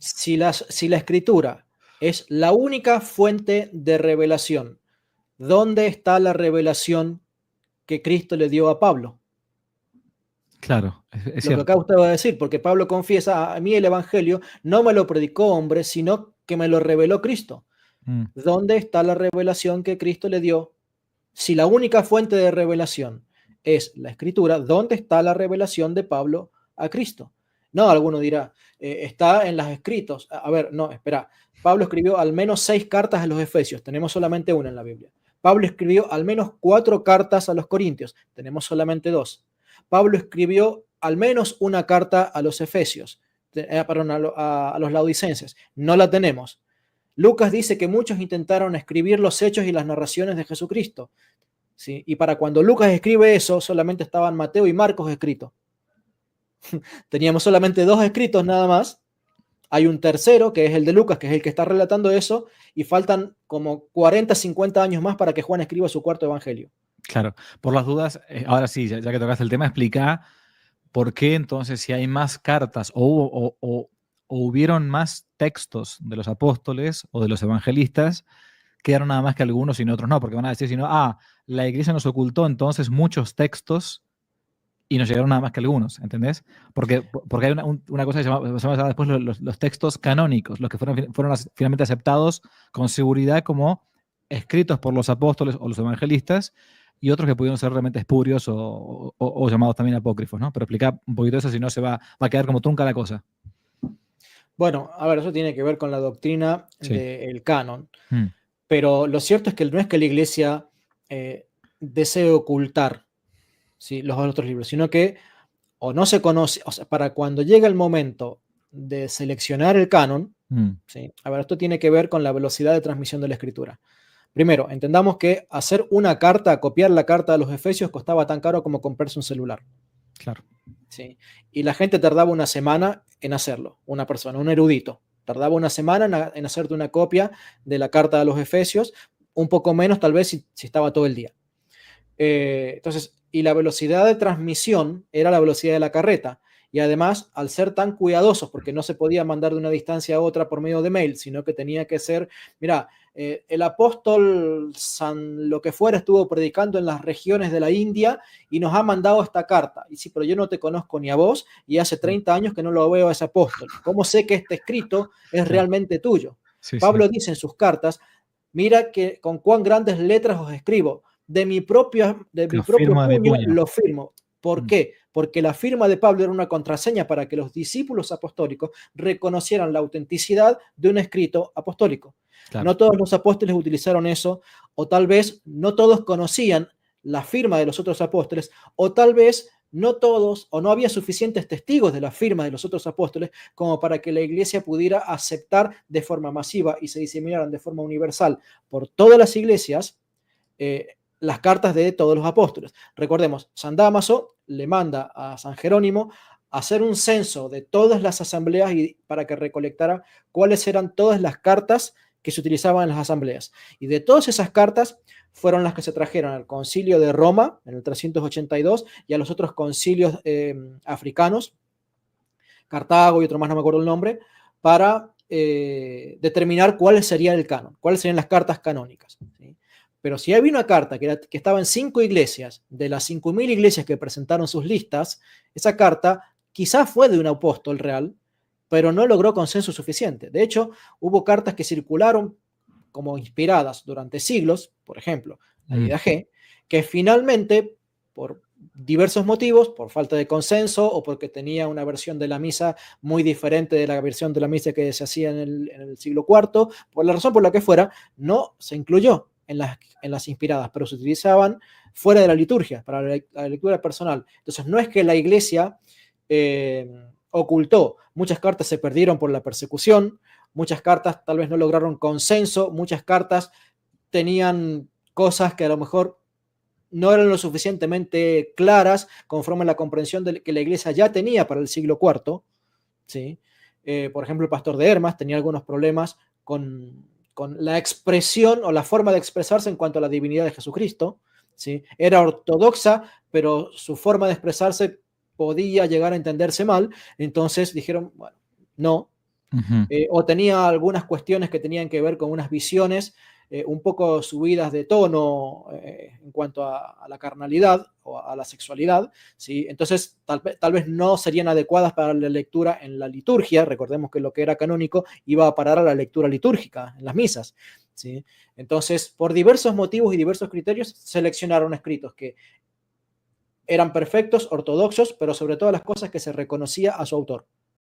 Si la escritura es la única fuente de revelación, ¿dónde está la revelación que Cristo le dio a Pablo? Claro, es Lo que acá cierto. usted va a decir, porque Pablo confiesa, a mí el Evangelio no me lo predicó hombre, sino que me lo reveló Cristo. Mm, ¿Dónde está la revelación que Cristo le dio? Si la única fuente de revelación es la Escritura, ¿dónde está la revelación de Pablo a Cristo? No, alguno dirá, está en los escritos. A ver, no, espera. Pablo escribió al menos 6 cartas a los Efesios, tenemos solamente una en la Biblia. Pablo escribió al menos 4 cartas a los Corintios, tenemos solamente 2. Pablo escribió al menos una carta a los Efesios, perdón, a los Laodicenses, no la tenemos. Lucas dice que muchos intentaron escribir los hechos y las narraciones de Jesucristo, ¿sí? Y para cuando Lucas escribe eso, solamente estaban Mateo y Marcos escritos. Teníamos solamente 2 escritos nada más. Hay un tercero, que es el de Lucas, que es el que está relatando eso, y faltan como 40, 50 años más para que Juan escriba su cuarto evangelio. claro, por las dudas, ahora sí, ya que tocaste el tema, explica por qué entonces si hay más cartas o hubieron más textos de los apóstoles o de los evangelistas, quedaron nada más que algunos y otros no, porque van a decir, si no, la iglesia nos ocultó entonces muchos textos y nos llegaron nada más que algunos, ¿entendés? Porque hay una cosa que se llama después los textos canónicos, los que fueron finalmente aceptados con seguridad como escritos por los apóstoles o los evangelistas, y otros que pudieron ser realmente espurios o llamados también apócrifos, ¿no? Pero explica un poquito eso, si no va a quedar como trunca la cosa. Bueno, a ver, eso tiene que ver con la doctrina Sí. del canon, Mm, pero lo cierto es que no es que la iglesia desee ocultar, ¿sí?, los otros libros, sino que o no se conoce, o sea, para cuando llega el momento de seleccionar el canon, mm, ¿sí? A ver, esto tiene que ver con la velocidad de transmisión de la escritura. Primero, entendamos que hacer una carta, copiar la carta de los Efesios, costaba tan caro como comprarse un celular, claro. ¿sí? Y la gente tardaba una semana en hacerlo, una persona, un erudito. Tardaba una semana en hacerte una copia de la carta de los Efesios, un poco menos tal vez si estaba todo el día. Entonces, y la velocidad de transmisión era la velocidad de la carreta. Y además, al ser tan cuidadosos, porque no se podía mandar de una distancia a otra por medio de mail, sino que tenía que ser, mira, el apóstol San lo que fuera estuvo predicando en las regiones de la India y nos ha mandado esta carta. Y sí, pero yo no te conozco ni a vos y hace 30 años que no lo veo a ese apóstol. ¿Cómo sé que este escrito es Claro. realmente tuyo? Sí, sí. Pablo dice en sus cartas, mira que con cuán grandes letras os escribo, de mi propio Lo firmo de mi puño puño. lo firmo. ¿Por Mm, qué? Porque la firma de Pablo era una contraseña para que los discípulos apostólicos reconocieran la autenticidad de un escrito apostólico. claro. No todos los apóstoles utilizaron eso, o tal vez no todos conocían la firma de los otros apóstoles, o tal vez no todos o no había suficientes testigos de la firma de los otros apóstoles como para que la iglesia pudiera aceptar de forma masiva y se diseminaran de forma universal por todas las iglesias las cartas de todos los apóstoles. Recordemos, San Dámaso le manda a San Jerónimo a hacer un censo de todas las asambleas y para que recolectara cuáles eran todas las cartas que se utilizaban en las asambleas. Y de todas esas cartas fueron las que se trajeron al concilio de Roma en el 382 y a los otros concilios africanos, Cartago y otro más, no me acuerdo el nombre, para determinar cuál sería el canon, cuáles serían las cartas canónicas, ¿sí? Pero si había una carta que estaba en 5 iglesias, de las 5.000 iglesias que presentaron sus listas, esa carta quizás fue de un apóstol real, pero no logró consenso suficiente. De hecho, hubo cartas que circularon como inspiradas durante siglos, por ejemplo, la Mm, Ida G, que finalmente, por diversos motivos, por falta de consenso o porque tenía una versión de la misa muy diferente de la versión de la misa que se hacía en el siglo IV, por la razón por la que fuera, no se incluyó en las inspiradas, pero se utilizaban fuera de la liturgia, para la lectura personal. Entonces, no es que la iglesia ocultó, muchas cartas se perdieron por la persecución, muchas cartas tal vez no lograron consenso, muchas cartas tenían cosas que a lo mejor no eran lo suficientemente claras conforme a la comprensión que la iglesia ya tenía para el siglo IV, ¿sí? Por ejemplo, el pastor de Hermas tenía algunos problemas con la expresión o la forma de expresarse en cuanto a la divinidad de Jesucristo, ¿sí? Era ortodoxa, pero su forma de expresarse podía llegar a entenderse mal, entonces dijeron, bueno, no. O tenía algunas cuestiones que tenían que ver con unas visiones un poco subidas de tono en cuanto a la carnalidad o a la sexualidad, ¿sí? Entonces tal vez no serían adecuadas para la lectura en la liturgia. Recordemos que lo que era canónico iba a parar a la lectura litúrgica en las misas, ¿sí? Entonces, por diversos motivos y diversos criterios, seleccionaron escritos que eran perfectos, ortodoxos, pero sobre todas las cosas que se reconocía a su autor.